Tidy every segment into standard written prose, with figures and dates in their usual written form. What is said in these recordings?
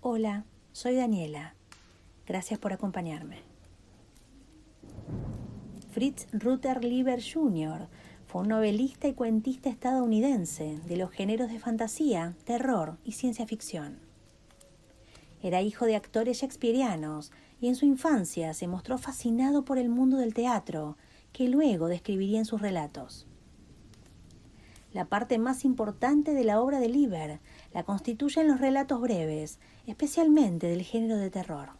Hola, soy Daniela. Gracias por acompañarme. Fritz Ruther Lieber Jr. fue un novelista y cuentista estadounidense de los géneros de fantasía, terror y ciencia ficción. Era hijo de actores shakespearianos y en su infancia se mostró fascinado por el mundo del teatro, que luego describiría en sus relatos. La parte más importante de la obra de Lieber la constituyen los relatos breves, especialmente del género de terror.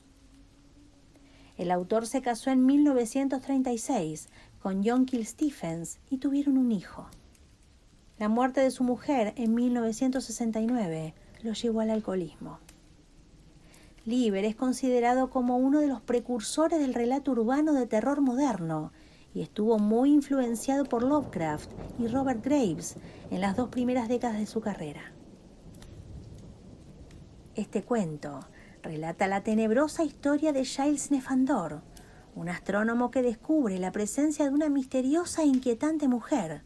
El autor se casó en 1936 con John Keel Stephens y tuvieron un hijo. La muerte de su mujer en 1969 lo llevó al alcoholismo. Lieber es considerado como uno de los precursores del relato urbano de terror moderno y estuvo muy influenciado por Lovecraft y Robert Graves en las 2 primeras décadas de su carrera. Este cuento relata la tenebrosa historia de Giles Nefandor, un astrónomo que descubre la presencia de una misteriosa e inquietante mujer,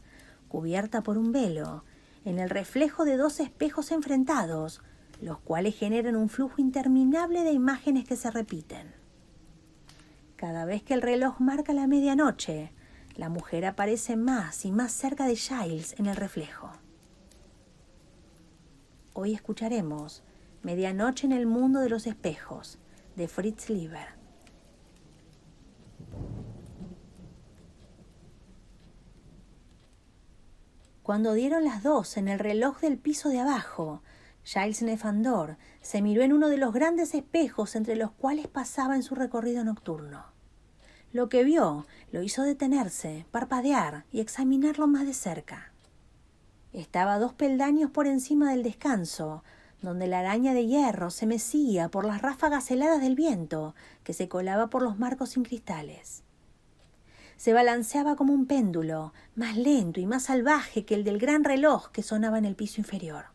cubierta por un velo, en el reflejo de 2 espejos enfrentados, los cuales generan un flujo interminable de imágenes que se repiten. Cada vez que el reloj marca la medianoche, la mujer aparece más y más cerca de Giles en el reflejo. Hoy escucharemos Medianoche en el mundo de los espejos, de Fritz Lieber. Cuando dieron las 2 en el reloj del piso de abajo, Giles Nefandor se miró en uno de los grandes espejos entre los cuales pasaba en su recorrido nocturno. Lo que vio lo hizo detenerse, parpadear y examinarlo más de cerca. Estaba 2 peldaños por encima del descanso, donde la araña de hierro se mecía por las ráfagas heladas del viento que se colaba por los marcos sin cristales. Se balanceaba como un péndulo, más lento y más salvaje que el del gran reloj que sonaba en el piso inferior.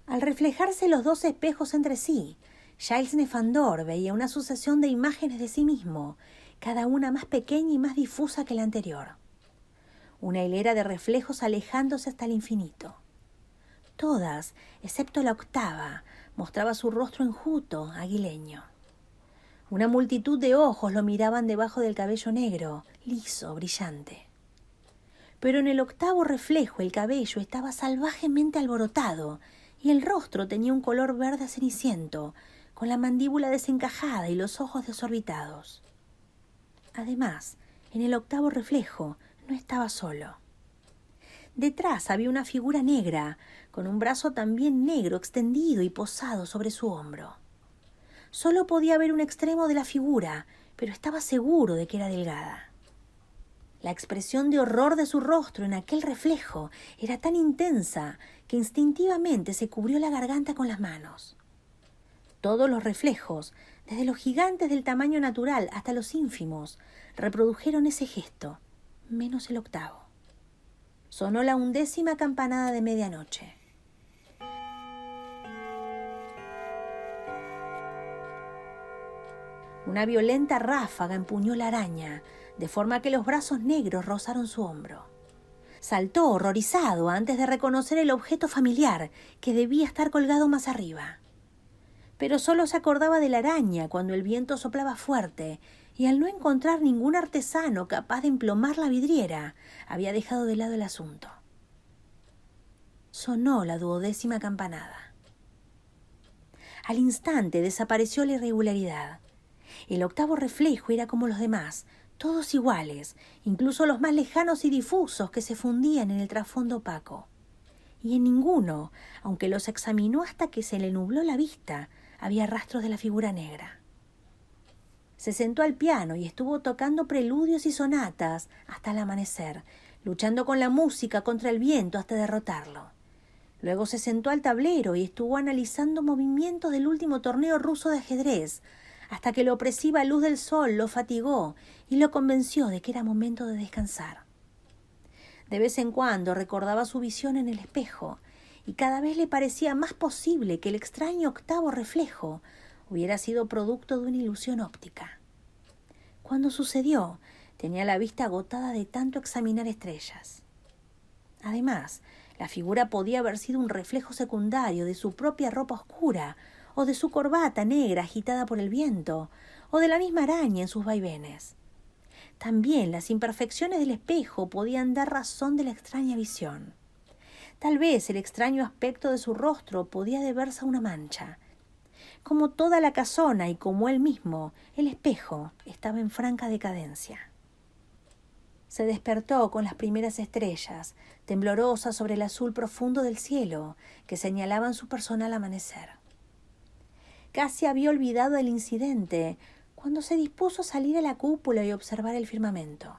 Al reflejarse los 2 espejos entre sí, Giles Nefandor veía una sucesión de imágenes de sí mismo, cada una más pequeña y más difusa que la anterior. Una hilera de reflejos alejándose hasta el infinito. Todas, excepto la octava, mostraba su rostro enjuto, aguileño. Una multitud de ojos lo miraban debajo del cabello negro, liso, brillante. Pero en el octavo reflejo el cabello estaba salvajemente alborotado y el rostro tenía un color verde ceniciento, con la mandíbula desencajada y los ojos desorbitados. Además, en el octavo reflejo no estaba solo. Detrás había una figura negra, con un brazo también negro extendido y posado sobre su hombro. Solo podía ver un extremo de la figura, pero estaba seguro de que era delgada. La expresión de horror de su rostro en aquel reflejo era tan intensa que instintivamente se cubrió la garganta con las manos. Todos los reflejos, desde los gigantes del tamaño natural hasta los ínfimos, reprodujeron ese gesto, menos el octavo. Sonó la 11ª campanada de medianoche. Una violenta ráfaga empuñó la araña, de forma que los brazos negros rozaron su hombro. Saltó horrorizado antes de reconocer el objeto familiar, que debía estar colgado más arriba. Pero solo se acordaba de la araña cuando el viento soplaba fuerte, y al no encontrar ningún artesano capaz de emplomar la vidriera, había dejado de lado el asunto. Sonó la 12ª campanada. Al instante desapareció la irregularidad. El octavo reflejo era como los demás, todos iguales, incluso los más lejanos y difusos que se fundían en el trasfondo opaco. Y en ninguno, aunque los examinó hasta que se le nubló la vista, había rastros de la figura negra. Se sentó al piano y estuvo tocando preludios y sonatas hasta el amanecer, luchando con la música contra el viento hasta derrotarlo. Luego se sentó al tablero y estuvo analizando movimientos del último torneo ruso de ajedrez, hasta que la opresiva luz del sol lo fatigó y lo convenció de que era momento de descansar. De vez en cuando recordaba su visión en el espejo, y cada vez le parecía más posible que el extraño octavo reflejo hubiera sido producto de una ilusión óptica. Cuando sucedió, tenía la vista agotada de tanto examinar estrellas. Además, la figura podía haber sido un reflejo secundario de su propia ropa oscura o de su corbata negra agitada por el viento, o de la misma araña en sus vaivenes. También las imperfecciones del espejo podían dar razón de la extraña visión. Tal vez el extraño aspecto de su rostro podía deberse a una mancha. Como toda la casona y como él mismo, el espejo estaba en franca decadencia. Se despertó con las primeras estrellas, temblorosas sobre el azul profundo del cielo, que señalaban su persona al amanecer. Casi había olvidado el incidente cuando se dispuso a salir a la cúpula y observar el firmamento.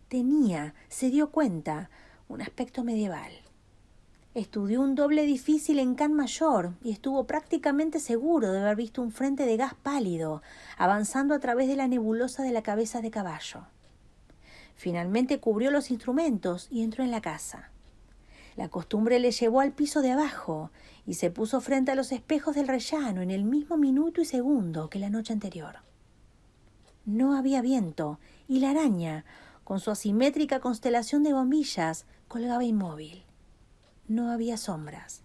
Tenía, se dio cuenta, un aspecto medieval. Estudió un doble difícil en Can Mayor y estuvo prácticamente seguro de haber visto un frente de gas pálido avanzando a través de la nebulosa de la cabeza de caballo. Finalmente cubrió los instrumentos y entró en la casa. La costumbre le llevó al piso de abajo y se puso frente a los espejos del rellano en el mismo minuto y segundo que la noche anterior. No había viento y la araña, con su asimétrica constelación de bombillas, colgaba inmóvil. No había sombras.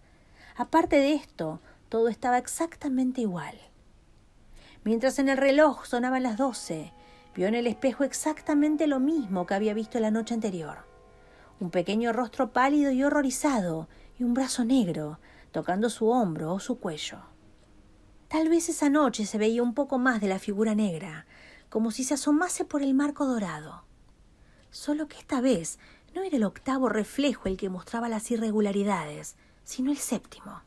Aparte de esto, todo estaba exactamente igual. Mientras en el reloj sonaban las 12, vio en el espejo exactamente lo mismo que había visto la noche anterior. Un pequeño rostro pálido y horrorizado y un brazo negro tocando su hombro o su cuello. Tal vez esa noche se veía un poco más de la figura negra, como si se asomase por el marco dorado. Solo que esta vez no era el octavo reflejo el que mostraba las irregularidades, sino el séptimo.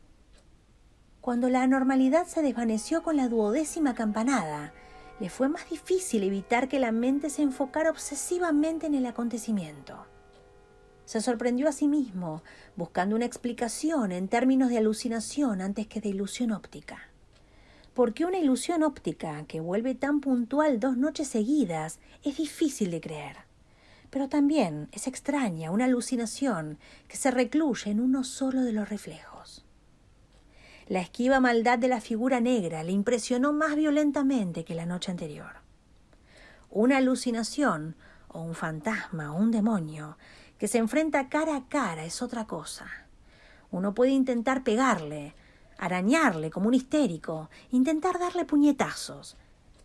Cuando la anormalidad se desvaneció con la 12ª campanada, le fue más difícil evitar que la mente se enfocara obsesivamente en el acontecimiento. Se sorprendió a sí mismo, buscando una explicación en términos de alucinación antes que de ilusión óptica. Porque una ilusión óptica que vuelve tan puntual 2 noches seguidas es difícil de creer. Pero también es extraña una alucinación que se recluye en uno solo de los reflejos. La esquiva maldad de la figura negra le impresionó más violentamente que la noche anterior. Una alucinación, o un fantasma, o un demonio, que se enfrenta cara a cara es otra cosa. Uno puede intentar pegarle, arañarle como un histérico, intentar darle puñetazos,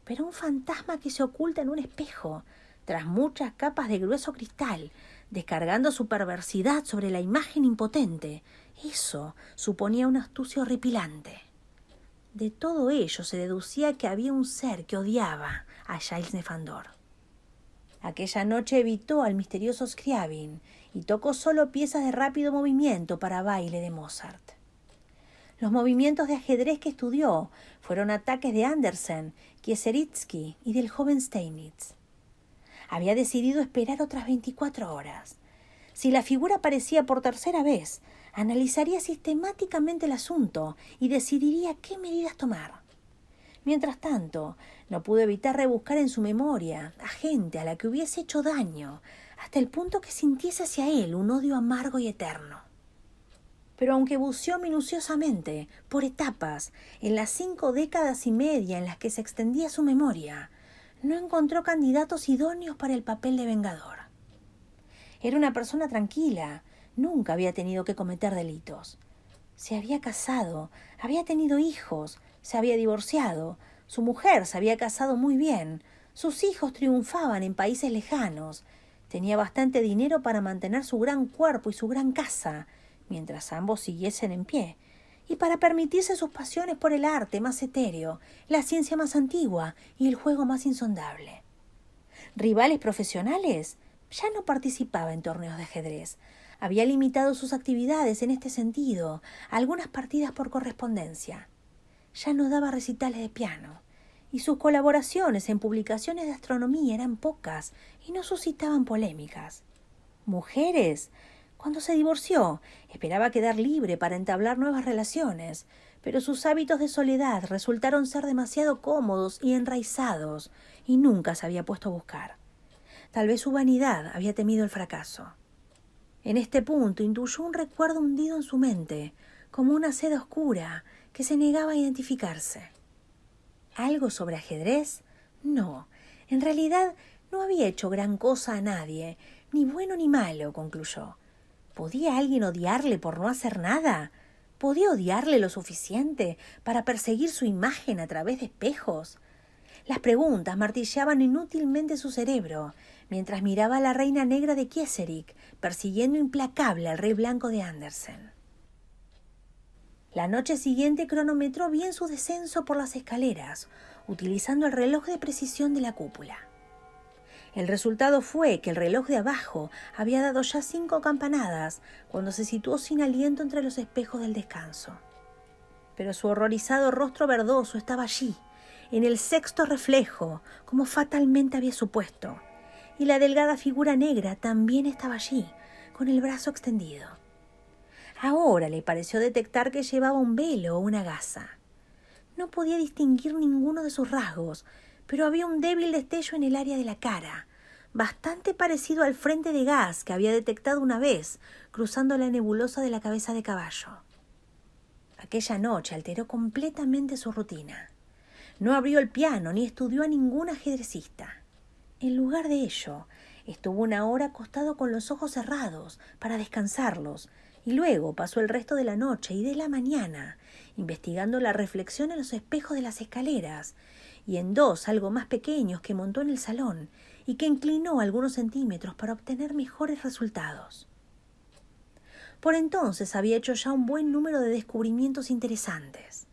pero un fantasma que se oculta en un espejo, tras muchas capas de grueso cristal, descargando su perversidad sobre la imagen impotente, eso suponía una astucia horripilante. De todo ello se deducía que había un ser que odiaba a Giles Nefandor. Aquella noche evitó al misterioso Scriabin y tocó solo piezas de rápido movimiento para baile de Mozart. Los movimientos de ajedrez que estudió fueron ataques de Andersen, Kieseritzky y del joven Steinitz. Había decidido esperar otras 24 horas. Si la figura aparecía por tercera vez, analizaría sistemáticamente el asunto y decidiría qué medidas tomar. Mientras tanto, no pudo evitar rebuscar en su memoria a gente a la que hubiese hecho daño, hasta el punto que sintiese hacia él un odio amargo y eterno. Pero aunque buceó minuciosamente, por etapas, en las 5 décadas y media en las que se extendía su memoria, no encontró candidatos idóneos para el papel de vengador. Era una persona tranquila, nunca había tenido que cometer delitos. Se había casado, había tenido hijos, se había divorciado, su mujer se había casado muy bien, sus hijos triunfaban en países lejanos, tenía bastante dinero para mantener su gran cuerpo y su gran casa, mientras ambos siguiesen en pie, y para permitirse sus pasiones por el arte más etéreo, la ciencia más antigua y el juego más insondable. ¿Rivales profesionales? Ya no participaba en torneos de ajedrez. Había limitado sus actividades en este sentido a algunas partidas por correspondencia. Ya no daba recitales de piano, y sus colaboraciones en publicaciones de astronomía eran pocas y no suscitaban polémicas. ¿Mujeres? Cuando se divorció, esperaba quedar libre para entablar nuevas relaciones, pero sus hábitos de soledad resultaron ser demasiado cómodos y enraizados, y nunca se había puesto a buscar. Tal vez su vanidad había temido el fracaso. En este punto intuyó un recuerdo hundido en su mente, como una seda oscura que se negaba a identificarse. ¿Algo sobre ajedrez? No, en realidad no había hecho gran cosa a nadie, ni bueno ni malo, concluyó. ¿Podía alguien odiarle por no hacer nada? ¿Podía odiarle lo suficiente para perseguir su imagen a través de espejos? Las preguntas martilleaban inútilmente su cerebro, mientras miraba a la reina negra de Kieserik, persiguiendo implacable al rey blanco de Andersen. La noche siguiente cronometró bien su descenso por las escaleras, utilizando el reloj de precisión de la cúpula. El resultado fue que el reloj de abajo había dado ya 5 campanadas cuando se situó sin aliento entre los espejos del descanso. Pero su horrorizado rostro verdoso estaba allí, en el 6.º reflejo, como fatalmente había supuesto, y la delgada figura negra también estaba allí, con el brazo extendido. Ahora le pareció detectar que llevaba un velo o una gasa. No podía distinguir ninguno de sus rasgos, pero había un débil destello en el área de la cara, bastante parecido al frente de gas que había detectado una vez, cruzando la nebulosa de la cabeza de caballo. Aquella noche alteró completamente su rutina. No abrió el piano ni estudió a ningún ajedrecista. En lugar de ello, estuvo 1 hora acostado con los ojos cerrados para descansarlos, y luego pasó el resto de la noche y de la mañana investigando la reflexión en los espejos de las escaleras y en 2 algo más pequeños que montó en el salón y que inclinó algunos centímetros para obtener mejores resultados. Por entonces había hecho ya un buen número de descubrimientos interesantes.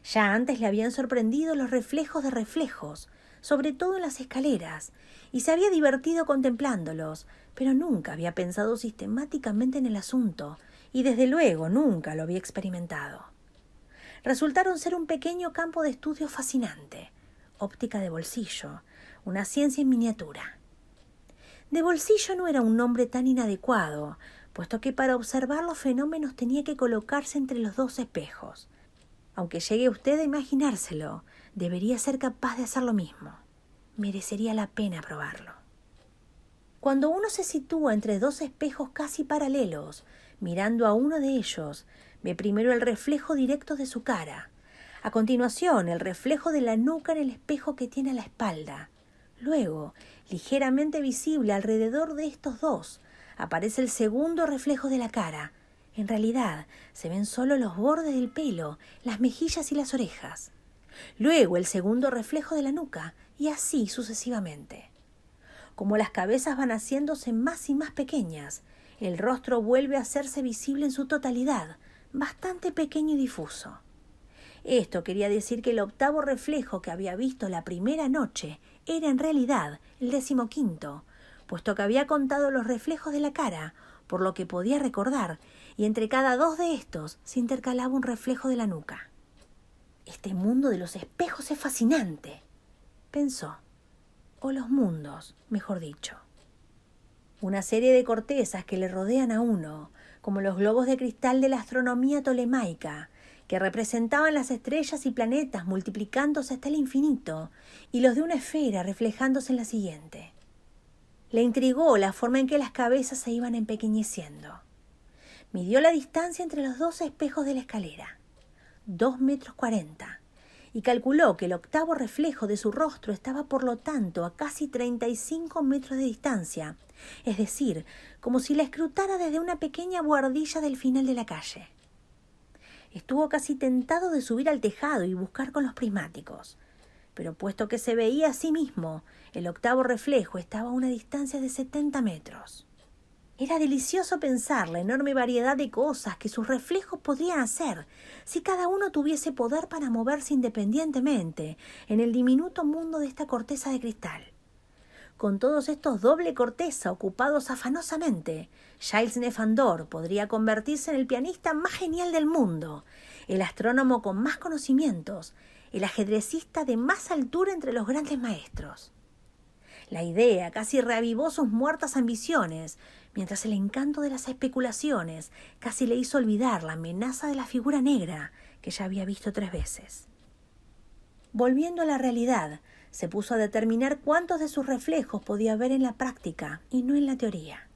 Ya antes le habían sorprendido los reflejos de reflejos, sobre todo en las escaleras, y se había divertido contemplándolos, pero nunca había pensado sistemáticamente en el asunto, y desde luego nunca lo había experimentado. Resultaron ser un pequeño campo de estudio fascinante, óptica de bolsillo, una ciencia en miniatura. De bolsillo no era un nombre tan inadecuado, puesto que para observar los fenómenos tenía que colocarse entre los 2 espejos. Aunque llegue usted a imaginárselo, debería ser capaz de hacer lo mismo. Merecería la pena probarlo. Cuando uno se sitúa entre 2 espejos casi paralelos, mirando a uno de ellos, ve primero el reflejo directo de su cara. A continuación, el reflejo de la nuca en el espejo que tiene a la espalda. Luego, ligeramente visible alrededor de estos 2, aparece el segundo reflejo de la cara. En realidad, se ven solo los bordes del pelo, las mejillas y las orejas. Luego el segundo reflejo de la nuca, y así sucesivamente. Como las cabezas van haciéndose más y más pequeñas, el rostro vuelve a hacerse visible en su totalidad, bastante pequeño y difuso. Esto quería decir que el 8.º reflejo que había visto la primera noche era en realidad el 15.º, puesto que había contado los reflejos de la cara, por lo que podía recordar, y entre cada 2 de estos se intercalaba un reflejo de la nuca. Este mundo de los espejos es fascinante, pensó, o los mundos, mejor dicho. Una serie de cortezas que le rodean a uno, como los globos de cristal de la astronomía tolemaica, que representaban las estrellas y planetas multiplicándose hasta el infinito, y los de una esfera reflejándose en la siguiente. Le intrigó la forma en que las cabezas se iban empequeñeciendo. Midió la distancia entre los 2 espejos de la escalera, 2,40 metros, y calculó que el 8.º reflejo de su rostro estaba por lo tanto a casi 35 metros de distancia, es decir, como si la escrutara desde una pequeña buhardilla del final de la calle. Estuvo casi tentado de subir al tejado y buscar con los prismáticos, pero puesto que se veía a sí mismo, el 8.º reflejo estaba a una distancia de 70 metros. Era delicioso pensar la enorme variedad de cosas que sus reflejos podrían hacer si cada uno tuviese poder para moverse independientemente en el diminuto mundo de esta corteza de cristal. Con todos estos doble corteza ocupados afanosamente, Giles Nefandor podría convertirse en el pianista más genial del mundo, el astrónomo con más conocimientos, el ajedrecista de más altura entre los grandes maestros. La idea casi reavivó sus muertas ambiciones, mientras el encanto de las especulaciones casi le hizo olvidar la amenaza de la figura negra que ya había visto 3 veces. Volviendo a la realidad, se puso a determinar cuántos de sus reflejos podía ver en la práctica y no en la teoría.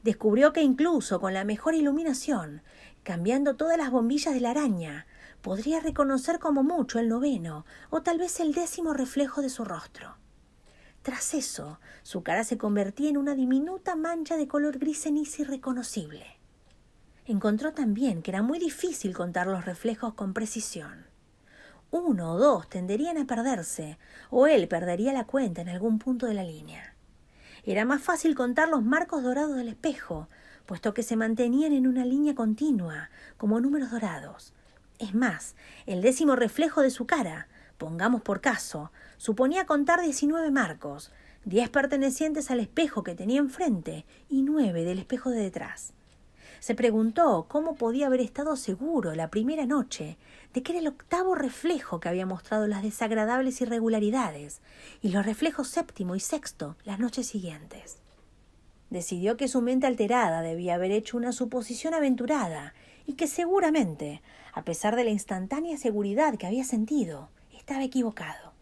Descubrió que incluso con la mejor iluminación, cambiando todas las bombillas de la araña, podría reconocer como mucho el 9.º o tal vez el 10.º reflejo de su rostro. Tras eso, su cara se convertía en una diminuta mancha de color gris ceniza irreconocible. Encontró también que era muy difícil contar los reflejos con precisión. 1 o 2 tenderían a perderse, o él perdería la cuenta en algún punto de la línea. Era más fácil contar los marcos dorados del espejo, puesto que se mantenían en una línea continua, como números dorados. Es más, el 10º reflejo de su cara, pongamos por caso, suponía contar 19 marcos, 10 pertenecientes al espejo que tenía enfrente y 9 del espejo de detrás. Se preguntó cómo podía haber estado seguro la primera noche de que era el 8º reflejo que había mostrado las desagradables irregularidades y los reflejos 7º y 6º las noches siguientes. Decidió que su mente alterada debía haber hecho una suposición aventurada y que seguramente, a pesar de la instantánea seguridad que había sentido, estaba equivocado.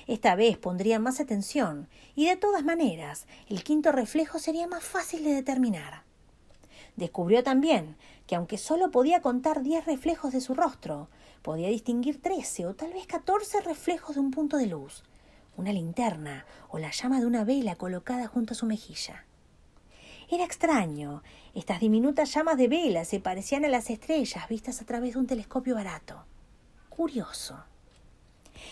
Esta vez pondría más atención y, de todas maneras, el 5º reflejo sería más fácil de determinar. Descubrió también que, aunque solo podía contar 10 reflejos de su rostro, podía distinguir 13 o tal vez 14 reflejos de un punto de luz, una linterna o la llama de una vela colocada junto a su mejilla. Era extraño. Estas diminutas llamas de vela se parecían a las estrellas vistas a través de un telescopio barato. Curioso.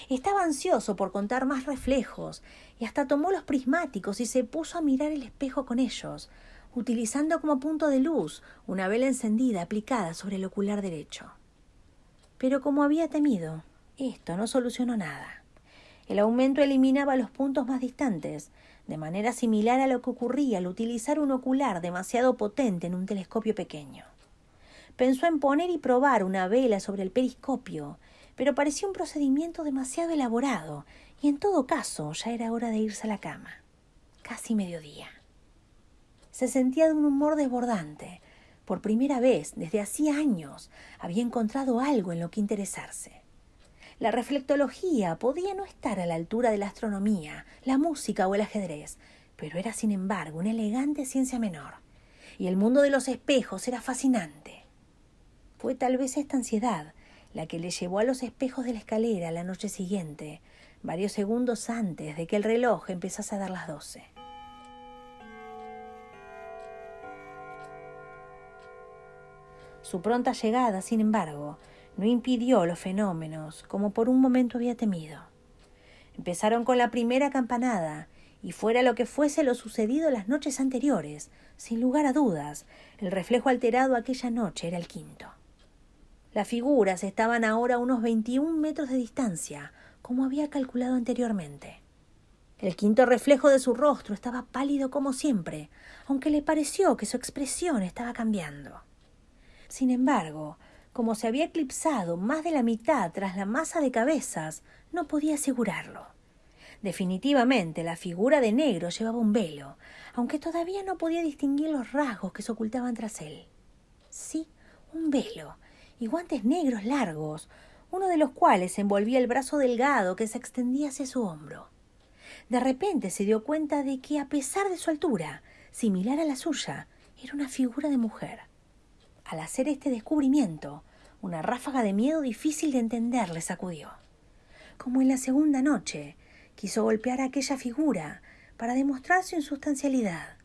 Estaba ansioso por contar más reflejos y hasta tomó los prismáticos y se puso a mirar el espejo con ellos, utilizando como punto de luz una vela encendida aplicada sobre el ocular derecho. Pero como había temido, esto no solucionó nada. El aumento eliminaba los puntos más distantes, de manera similar a lo que ocurría al utilizar un ocular demasiado potente en un telescopio pequeño. Pensó en poner y probar una vela sobre el periscopio, pero parecía un procedimiento demasiado elaborado y en todo caso ya era hora de irse a la cama. Casi mediodía. Se sentía de un humor desbordante. Por primera vez, desde hacía años, había encontrado algo en lo que interesarse. La reflectología podía no estar a la altura de la astronomía, la música o el ajedrez, pero era sin embargo una elegante ciencia menor. Y el mundo de los espejos era fascinante. Fue tal vez esta ansiedad la que le llevó a los espejos de la escalera la noche siguiente, varios segundos antes de que el reloj empezase a dar las 12. Su pronta llegada, sin embargo, no impidió los fenómenos como por un momento había temido. Empezaron con la primera campanada, y fuera lo que fuese lo sucedido las noches anteriores, sin lugar a dudas, el reflejo alterado aquella noche era el 5º. Las figuras estaban ahora a unos 21 metros de distancia, como había calculado anteriormente. El 5º reflejo de su rostro estaba pálido como siempre, aunque le pareció que su expresión estaba cambiando. Sin embargo, como se había eclipsado más de la mitad tras la masa de cabezas, no podía asegurarlo. Definitivamente la figura de negro llevaba un velo, aunque todavía no podía distinguir los rasgos que se ocultaban tras él. Sí, un velo, y guantes negros largos, uno de los cuales envolvía el brazo delgado que se extendía hacia su hombro. De repente se dio cuenta de que, a pesar de su altura, similar a la suya, era una figura de mujer. Al hacer este descubrimiento, una ráfaga de miedo difícil de entender le sacudió. Como en la segunda noche, quiso golpear a aquella figura para demostrar su insubstancialidad.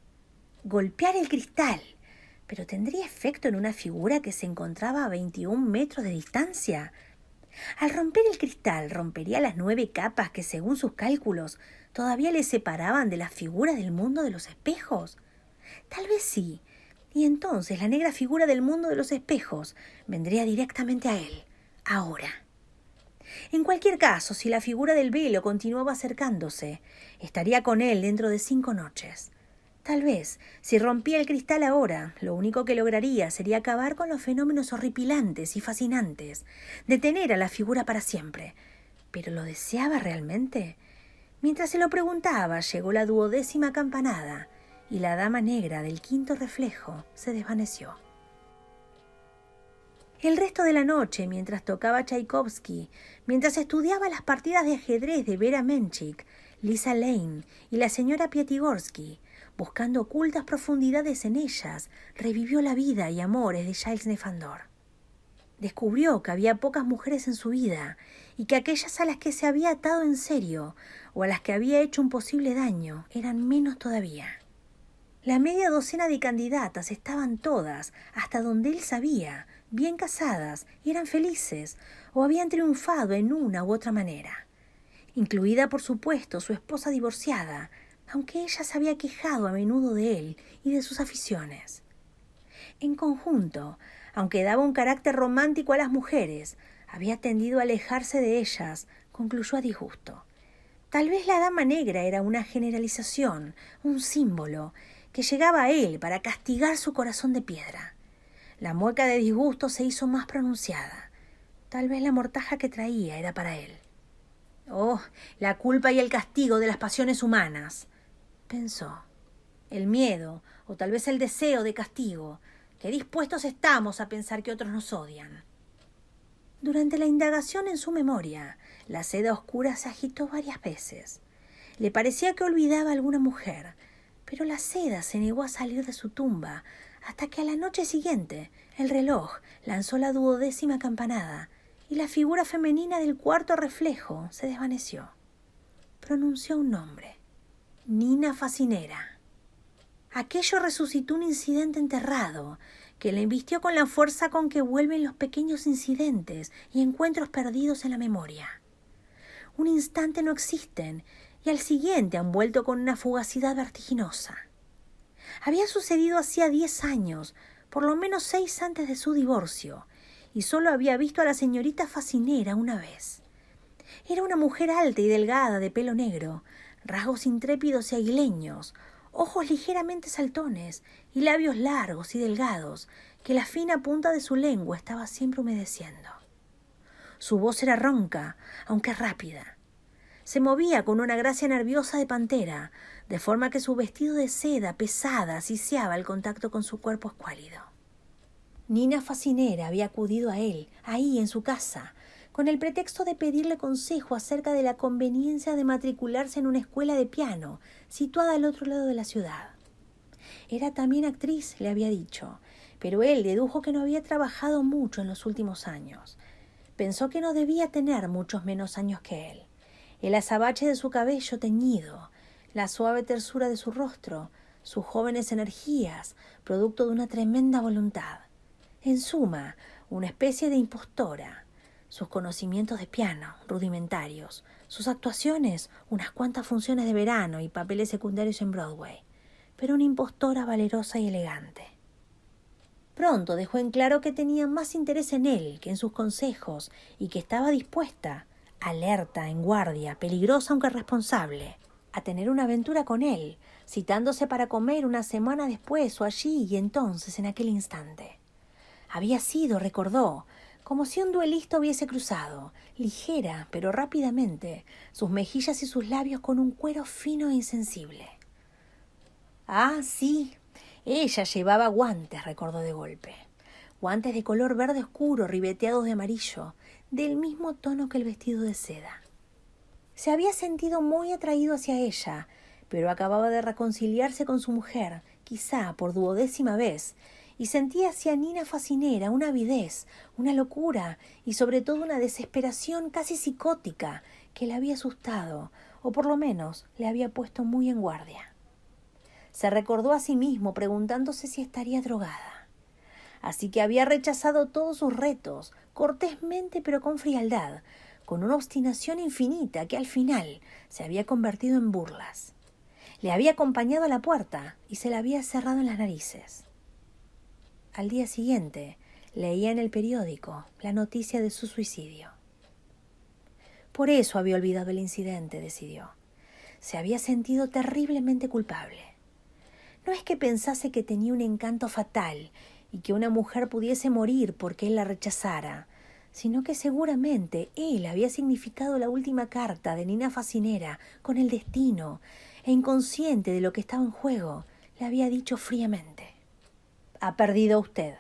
Golpear el cristal, pero ¿tendría efecto en una figura que se encontraba a 21 metros de distancia? Al romper el cristal, rompería las 9 capas que, según sus cálculos, todavía le separaban de las figuras del mundo de los espejos. Tal vez sí. Y entonces la negra figura del mundo de los espejos vendría directamente a él, ahora. En cualquier caso, si la figura del velo continuaba acercándose, estaría con él dentro de 5 noches. Tal vez, si rompía el cristal ahora, lo único que lograría sería acabar con los fenómenos horripilantes y fascinantes, detener a la figura para siempre. ¿Pero lo deseaba realmente? Mientras se lo preguntaba, llegó la 12ª campanada, y la dama negra del 5º reflejo se desvaneció. El resto de la noche, mientras tocaba Tchaikovsky, mientras estudiaba las partidas de ajedrez de Vera Menchik, Lisa Lane y la señora Piatigorsky, buscando ocultas profundidades en ellas, revivió la vida y amores de Giles Nefandor. Descubrió que había pocas mujeres en su vida y que aquellas a las que se había atado en serio o a las que había hecho un posible daño eran menos todavía. La media docena de candidatas estaban todas, hasta donde él sabía, bien casadas y eran felices, o habían triunfado en una u otra manera. Incluida, por supuesto, su esposa divorciada, aunque ella se había quejado a menudo de él y de sus aficiones. En conjunto, aunque daba un carácter romántico a las mujeres, había tendido a alejarse de ellas, concluyó a disgusto. Tal vez la dama negra era una generalización, un símbolo, que llegaba a él para castigar su corazón de piedra. La mueca de disgusto se hizo más pronunciada. Tal vez la mortaja que traía era para él. «Oh, la culpa y el castigo de las pasiones humanas», pensó. «El miedo, o tal vez el deseo de castigo. Qué dispuestos estamos a pensar que otros nos odian». Durante la indagación en su memoria, la seda oscura se agitó varias veces. Le parecía que olvidaba a alguna mujer, pero la seda se negó a salir de su tumba hasta que a la noche siguiente el reloj lanzó la 12ª campanada y la figura femenina del cuarto reflejo se desvaneció. Pronunció un nombre: Nina Facinera. Aquello resucitó un incidente enterrado que le invistió con la fuerza con que vuelven los pequeños incidentes y encuentros perdidos en la memoria. Un instante no existen y al siguiente han vuelto con una fugacidad vertiginosa. Había sucedido hacía 10 años, por lo menos 6 antes de su divorcio, y solo había visto a la señorita Facinera una vez. Era una mujer alta y delgada de pelo negro, rasgos intrépidos y aguileños, ojos ligeramente saltones y labios largos y delgados que la fina punta de su lengua estaba siempre humedeciendo. Su voz era ronca, aunque rápida. Se movía con una gracia nerviosa de pantera, de forma que su vestido de seda pesada asfixiaba el contacto con su cuerpo escuálido. Nina Facinera había acudido a él, ahí en su casa, con el pretexto de pedirle consejo acerca de la conveniencia de matricularse en una escuela de piano situada al otro lado de la ciudad. Era también actriz, le había dicho, pero él dedujo que no había trabajado mucho en los últimos años. Pensó que no debía tener muchos menos años que él. El azabache de su cabello teñido, la suave tersura de su rostro, sus jóvenes energías, producto de una tremenda voluntad. En suma, una especie de impostora. Sus conocimientos de piano, rudimentarios. Sus actuaciones, unas cuantas funciones de verano y papeles secundarios en Broadway. Pero una impostora valerosa y elegante. Pronto dejó en claro que tenía más interés en él que en sus consejos y que estaba dispuesta, alerta, en guardia, peligrosa aunque responsable, a tener una aventura con él, citándose para comer una semana después o allí y entonces en aquel instante. Había sido, recordó, como si un duelista hubiese cruzado, ligera pero rápidamente, sus mejillas y sus labios con un cuero fino e insensible. Ah, sí, ella llevaba guantes, recordó de golpe. Guantes de color verde oscuro ribeteados de amarillo, del mismo tono que el vestido de seda. Se había sentido muy atraído hacia ella, pero acababa de reconciliarse con su mujer, quizá por 12ª vez, y sentía hacia Nina Facinera una avidez, una locura y sobre todo una desesperación casi psicótica que le había asustado, o por lo menos le había puesto muy en guardia. Se recordó a sí mismo preguntándose si estaría drogada. Así que había rechazado todos sus retos, cortésmente pero con frialdad, con una obstinación infinita que al final se había convertido en burlas. Le había acompañado a la puerta y se la había cerrado en las narices. Al día siguiente, leía en el periódico la noticia de su suicidio. Por eso había olvidado el incidente, decidió. Se había sentido terriblemente culpable. No es que pensase que tenía un encanto fatal y que una mujer pudiese morir porque él la rechazara, sino que seguramente él había significado la última carta de Nina Facinera con el destino, e inconsciente de lo que estaba en juego, le había dicho fríamente: «Ha perdido usted».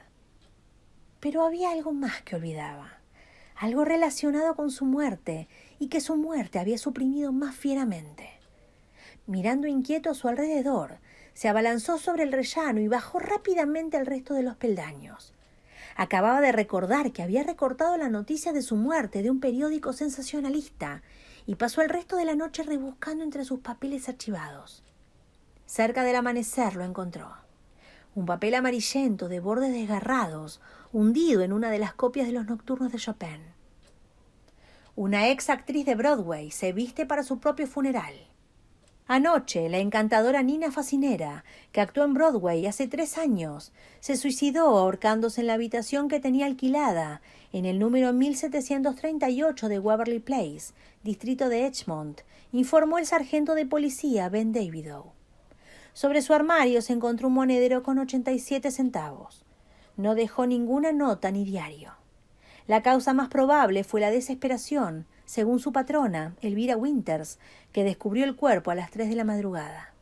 Pero había algo más que olvidaba, algo relacionado con su muerte y que su muerte había suprimido más fieramente. Mirando inquieto a su alrededor, se abalanzó sobre el rellano y bajó rápidamente el resto de los peldaños. Acababa de recordar que había recortado la noticia de su muerte de un periódico sensacionalista y pasó el resto de la noche rebuscando entre sus papeles archivados. Cerca del amanecer lo encontró. Un papel amarillento de bordes desgarrados, hundido en una de las copias de los nocturnos de Chopin. Una ex actriz de Broadway se viste para su propio funeral. Anoche, la encantadora Nina Facinera, que actuó en Broadway hace 3 años, se suicidó ahorcándose en la habitación que tenía alquilada en el número 1738 de Waverly Place, distrito de Edgemont, informó el sargento de policía Ben Davidow. Sobre su armario se encontró un monedero con 87 centavos. No dejó ninguna nota ni diario. La causa más probable fue la desesperación, según su patrona, Elvira Winters, que descubrió el cuerpo a las 3 de la madrugada.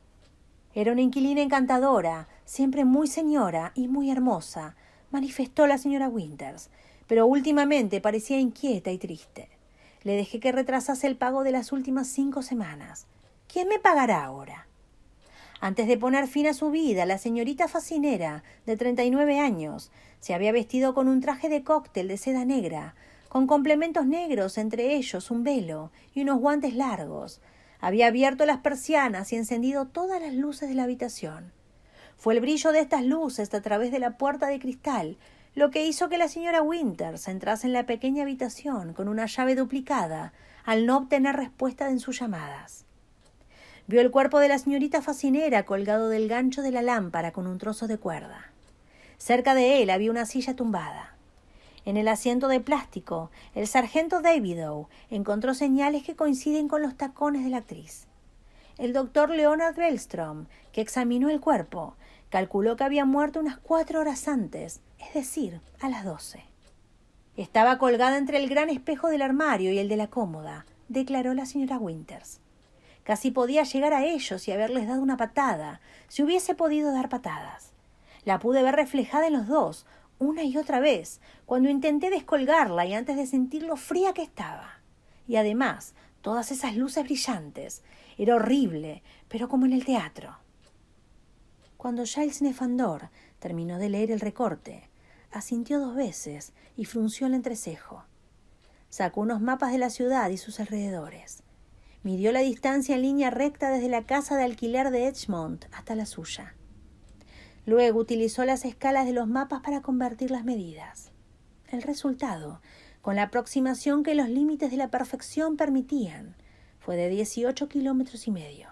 Era una inquilina encantadora, siempre muy señora y muy hermosa, manifestó la señora Winters, pero últimamente parecía inquieta y triste. Le dejé que retrasase el pago de las últimas 5 semanas. ¿Quién me pagará ahora? Antes de poner fin a su vida, la señorita Facinera, de 39 años, se había vestido con un traje de cóctel de seda negra, con complementos negros, entre ellos un velo y unos guantes largos. Había abierto las persianas y encendido todas las luces de la habitación. Fue el brillo de estas luces a través de la puerta de cristal lo que hizo que la señora Winters entrase en la pequeña habitación con una llave duplicada al no obtener respuesta en sus llamadas. Vio el cuerpo de la señorita Facinera colgado del gancho de la lámpara con un trozo de cuerda. Cerca de él había una silla tumbada. En el asiento de plástico, el sargento Davidow encontró señales que coinciden con los tacones de la actriz. El doctor Leonard Bellstrom, que examinó el cuerpo, calculó que había muerto unas 4 horas antes, es decir, a las 12. Estaba colgada entre el gran espejo del armario y el de la cómoda, declaró la señora Winters. Casi podía llegar a ellos y haberles dado una patada, si hubiese podido dar patadas. La pude ver reflejada en los dos, una y otra vez, cuando intenté descolgarla y antes de sentir lo fría que estaba. Y además, todas esas luces brillantes. Era horrible, pero como en el teatro. Cuando Giles Nefandor terminó de leer el recorte, asintió 2 veces y frunció el entrecejo. Sacó unos mapas de la ciudad y sus alrededores. Midió la distancia en línea recta desde la casa de alquiler de Edgemont hasta la suya. Luego utilizó las escalas de los mapas para convertir las medidas. El resultado, con la aproximación que los límites de la perfección permitían, fue de 18 kilómetros y medio.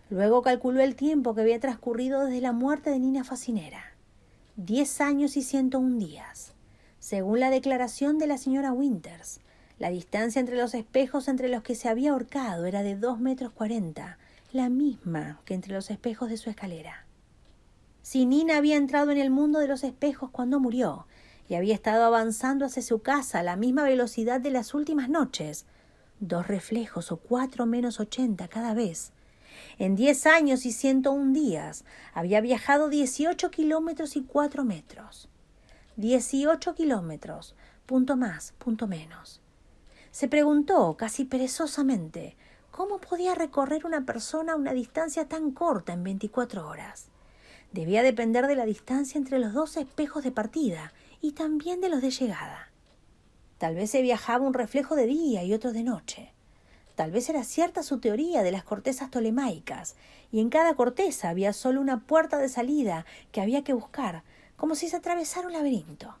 Luego calculó el tiempo que había transcurrido desde la muerte de Nina Facinera. 10 años y 101 días. Según la declaración de la señora Winters, la distancia entre los espejos entre los que se había ahorcado era de 2,40 metros, la misma que entre los espejos de su escalera. Si Nina había entrado en el mundo de los espejos cuando murió y había estado avanzando hacia su casa a la misma velocidad de las últimas noches, 2 reflejos o 4 menos 80 cada vez, en 10 años y 101 días había viajado 18 kilómetros y 4 metros. 18 kilómetros, punto más, punto menos. Se preguntó, casi perezosamente, cómo podía recorrer una persona una distancia tan corta en 24 horas. Debía depender de la distancia entre los 2 espejos de partida y también de los de llegada. Tal vez se viajaba un reflejo de día y otro de noche. Tal vez era cierta su teoría de las cortezas tolemaicas, y en cada corteza había solo una puerta de salida que había que buscar, como si se atravesara un laberinto.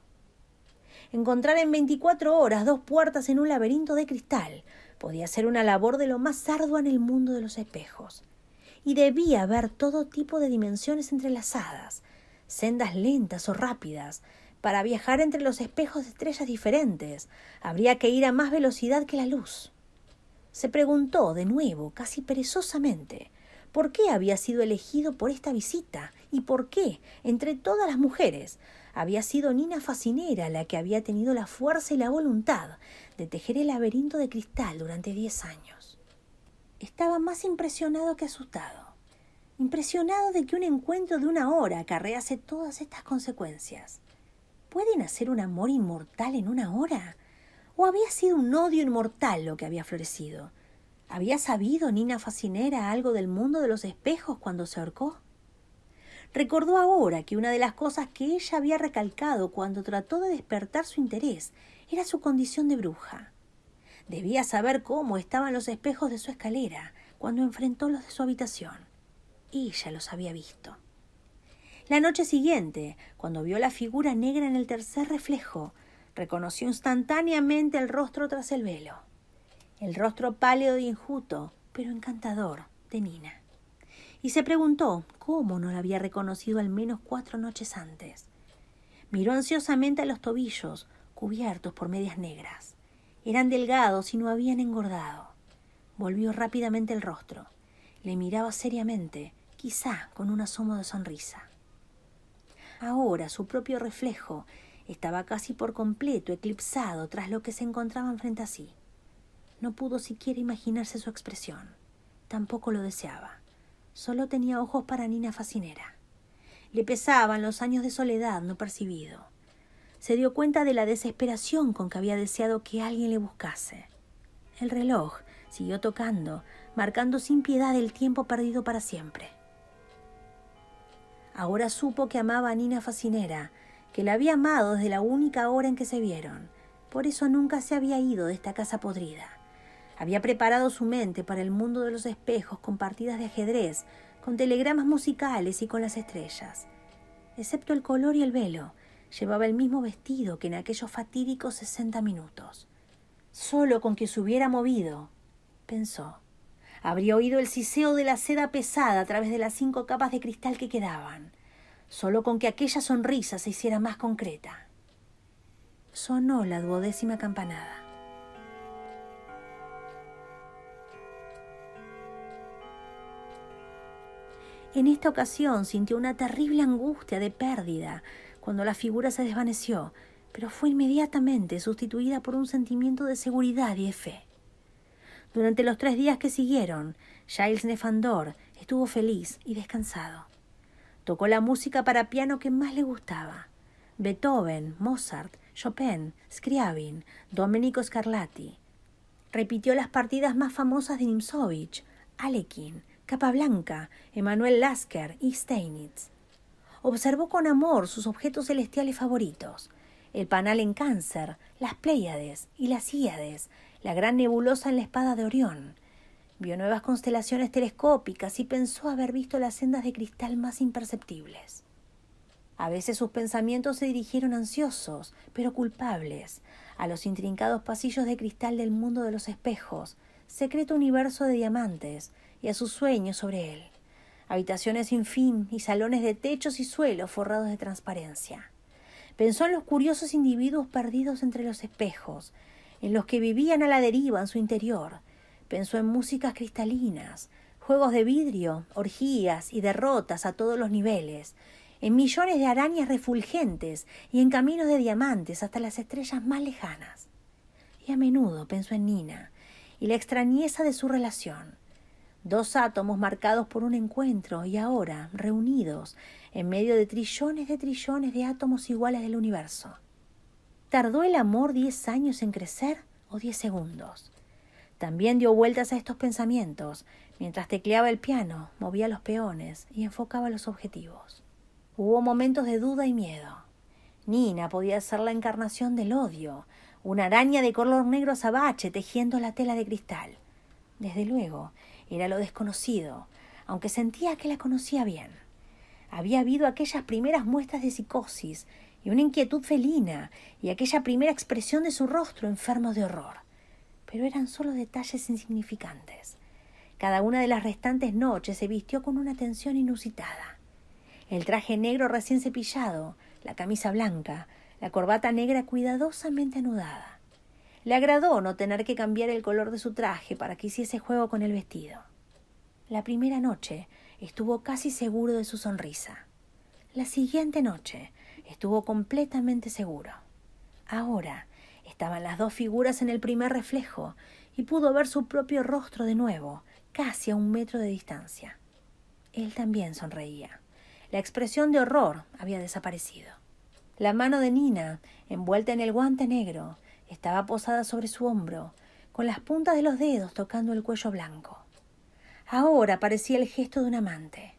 Encontrar en 24 horas 2 puertas en un laberinto de cristal podía ser una labor de lo más ardua en el mundo de los espejos. Y debía haber todo tipo de dimensiones entrelazadas, sendas lentas o rápidas. Para viajar entre los espejos de estrellas diferentes, habría que ir a más velocidad que la luz. Se preguntó de nuevo, casi perezosamente, por qué había sido elegido por esta visita y por qué, entre todas las mujeres, había sido Nina Facinera la que había tenido la fuerza y la voluntad de tejer el laberinto de cristal durante 10 años. Estaba más impresionado que asustado. Impresionado de que un encuentro de 1 hora acarrease todas estas consecuencias. ¿Puede nacer un amor inmortal en 1 hora? ¿O había sido un odio inmortal lo que había florecido? ¿Había sabido Nina Facinera algo del mundo de los espejos cuando se ahorcó? Recordó ahora que una de las cosas que ella había recalcado cuando trató de despertar su interés era su condición de bruja. Debía saber cómo estaban los espejos de su escalera cuando enfrentó los de su habitación. Ella los había visto. La noche siguiente, cuando vio la figura negra en el tercer reflejo, reconoció instantáneamente el rostro tras el velo. El rostro pálido y enjuto, pero encantador, de Nina. Y se preguntó cómo no la había reconocido al menos 4 noches antes. Miró ansiosamente a los tobillos, cubiertos por medias negras. Eran delgados y no habían engordado. Volvió rápidamente el rostro. Le miraba seriamente, quizá con un asomo de sonrisa. Ahora su propio reflejo estaba casi por completo eclipsado tras lo que se encontraban frente a sí. No pudo siquiera imaginarse su expresión. Tampoco lo deseaba. Solo tenía ojos para Nina Facinera. Le pesaban los años de soledad no percibido. Se dio cuenta de la desesperación con que había deseado que alguien le buscase. El reloj siguió tocando, marcando sin piedad el tiempo perdido para siempre. Ahora supo que amaba a Nina Facinera, que la había amado desde la única hora en que se vieron. Por eso nunca se había ido de esta casa podrida. Había preparado su mente para el mundo de los espejos con partidas de ajedrez, con telegramas musicales y con las estrellas. Excepto el color y el velo, llevaba el mismo vestido que en aquellos fatídicos 60 minutos. Solo con que se hubiera movido, pensó, habría oído el siseo de la seda pesada a través de las 5 capas de cristal que quedaban. Solo con que aquella sonrisa se hiciera más concreta. Sonó la 12ª campanada. En esta ocasión sintió una terrible angustia de pérdida cuando la figura se desvaneció, pero fue inmediatamente sustituida por un sentimiento de seguridad y de fe. Durante los 3 días que siguieron, Giles Nefandor estuvo feliz y descansado. Tocó la música para piano que más le gustaba. Beethoven, Mozart, Chopin, Scriabin, Domenico Scarlatti. Repitió las partidas más famosas de Nimzowitsch, Alekhine, Capablanca, Emanuel Lasker y Steinitz. Observó con amor sus objetos celestiales favoritos, el panal en Cáncer, las Pléyades y las Híades, la gran nebulosa en la espada de Orión. Vio nuevas constelaciones telescópicas y pensó haber visto las sendas de cristal más imperceptibles. A veces sus pensamientos se dirigieron ansiosos, pero culpables, a los intrincados pasillos de cristal del mundo de los espejos, secreto universo de diamantes, y a sus sueños sobre él, habitaciones sin fin y salones de techos y suelos forrados de transparencia. Pensó en los curiosos individuos perdidos entre los espejos, en los que vivían a la deriva en su interior. Pensó en músicas cristalinas, juegos de vidrio, orgías y derrotas a todos los niveles, en millones de arañas refulgentes y en caminos de diamantes hasta las estrellas más lejanas. Y a menudo pensó en Nina y la extrañeza de su relación. 2 átomos marcados por un encuentro y ahora reunidos en medio de trillones de átomos iguales del universo. ¿Tardó el amor 10 años en crecer o 10 segundos? También dio vueltas a estos pensamientos mientras tecleaba el piano, movía los peones y enfocaba los objetivos. Hubo momentos de duda y miedo. Nina podía ser la encarnación del odio, una araña de color negro azabache tejiendo la tela de cristal. Desde luego, era lo desconocido, aunque sentía que la conocía bien. Había habido aquellas primeras muestras de psicosis y una inquietud felina y aquella primera expresión de su rostro enfermo de horror. Pero eran solo detalles insignificantes. Cada una de las restantes noches se vistió con una atención inusitada. El traje negro recién cepillado, la camisa blanca, la corbata negra cuidadosamente anudada. Le agradó no tener que cambiar el color de su traje para que hiciese juego con el vestido. La primera noche estuvo casi seguro de su sonrisa. La siguiente noche estuvo completamente seguro. Ahora estaban las 2 figuras en el primer reflejo y pudo ver su propio rostro de nuevo, casi a 1 metro de distancia. Él también sonreía. La expresión de horror había desaparecido. La mano de Nina, envuelta en el guante negro, estaba posada sobre su hombro, con las puntas de los dedos tocando el cuello blanco. Ahora parecía el gesto de un amante.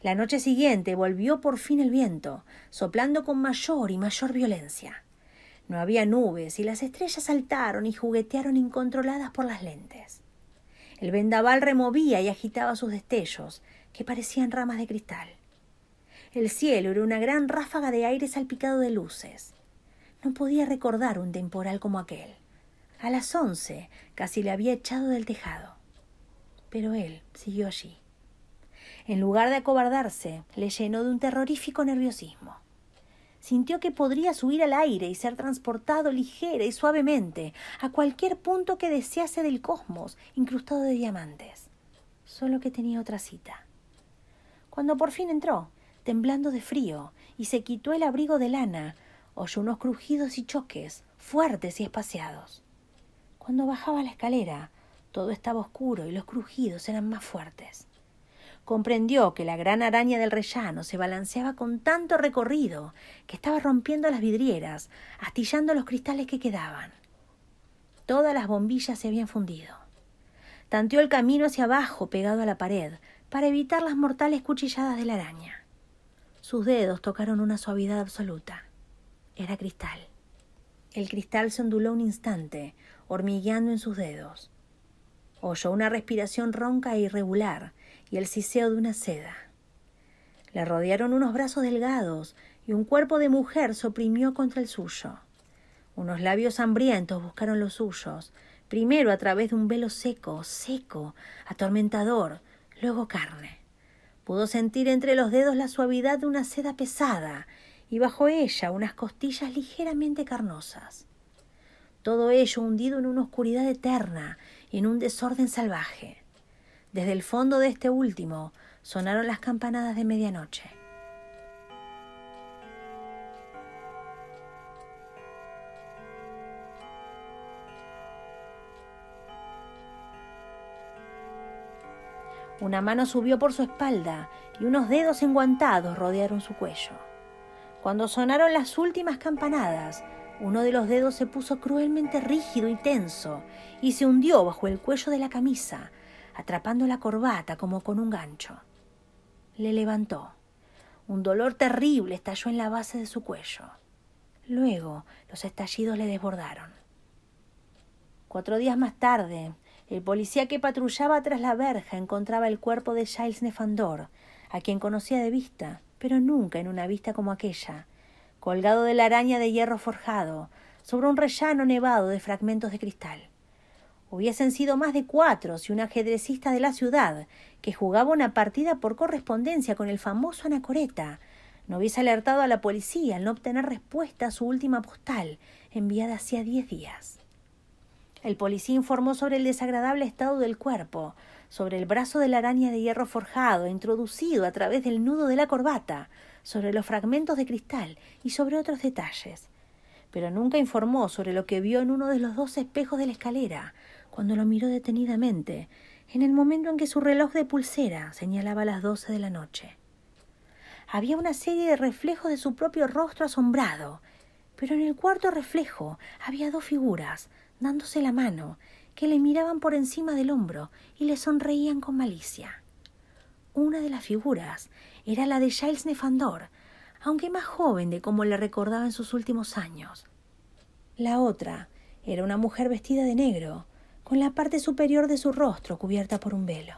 La noche siguiente volvió por fin el viento, soplando con mayor y mayor violencia. No había nubes y las estrellas saltaron y juguetearon incontroladas por las lentes. El vendaval removía y agitaba sus destellos, que parecían ramas de cristal. El cielo era una gran ráfaga de aire salpicado de luces. No podía recordar un temporal como aquel. A las 11 casi le había echado del tejado. Pero él siguió allí. En lugar de acobardarse, le llenó de un terrorífico nerviosismo. Sintió que podría subir al aire y ser transportado ligera y suavemente a cualquier punto que desease del cosmos incrustado de diamantes. Solo que tenía otra cita. Cuando por fin entró, temblando de frío, y se quitó el abrigo de lana, oyó unos crujidos y choques, fuertes y espaciados. Cuando bajaba la escalera, todo estaba oscuro y los crujidos eran más fuertes. Comprendió que la gran araña del rellano se balanceaba con tanto recorrido que estaba rompiendo las vidrieras, astillando los cristales que quedaban. Todas las bombillas se habían fundido. Tanteó el camino hacia abajo, pegado a la pared, para evitar las mortales cuchilladas de la araña. Sus dedos tocaron una suavidad absoluta. Era cristal. El cristal se onduló un instante, hormigueando en sus dedos. Oyó una respiración ronca e irregular y el siseo de una seda. Le rodearon unos brazos delgados y un cuerpo de mujer se oprimió contra el suyo. Unos labios hambrientos buscaron los suyos, primero a través de un velo seco, atormentador, luego carne. Pudo sentir entre los dedos la suavidad de una seda pesada y bajo ella unas costillas ligeramente carnosas. Todo ello hundido en una oscuridad eterna y en un desorden salvaje. Desde el fondo de este último sonaron las campanadas de medianoche. Una mano subió por su espalda y unos dedos enguantados rodearon su cuello. Cuando sonaron las últimas campanadas, uno de los dedos se puso cruelmente rígido y tenso y se hundió bajo el cuello de la camisa, atrapando la corbata como con un gancho. Le levantó. Un dolor terrible estalló en la base de su cuello. Luego los estallidos le desbordaron. 4 días más tarde, el policía que patrullaba tras la verja encontraba el cuerpo de Giles Nefandor, a quien conocía de vista, pero nunca en una vista como aquella, colgado de la araña de hierro forjado, sobre un rellano nevado de fragmentos de cristal. Hubiesen sido más de 4 si un ajedrecista de la ciudad, que jugaba una partida por correspondencia con el famoso Anacoreta, no hubiese alertado a la policía al no obtener respuesta a su última postal, enviada hacía 10 días. El policía informó sobre el desagradable estado del cuerpo, sobre el brazo de la araña de hierro forjado introducido a través del nudo de la corbata, sobre los fragmentos de cristal y sobre otros detalles. Pero nunca informó sobre lo que vio en uno de los 2 espejos de la escalera, cuando lo miró detenidamente, en el momento en que su reloj de pulsera señalaba las 12 de la noche. Había una serie de reflejos de su propio rostro asombrado, pero en el cuarto reflejo había 2 figuras, dándose la mano, que le miraban por encima del hombro y le sonreían con malicia. Una de las figuras era la de Giles Nefandor, aunque más joven de como le recordaba en sus últimos años. La otra era una mujer vestida de negro, con la parte superior de su rostro cubierta por un velo.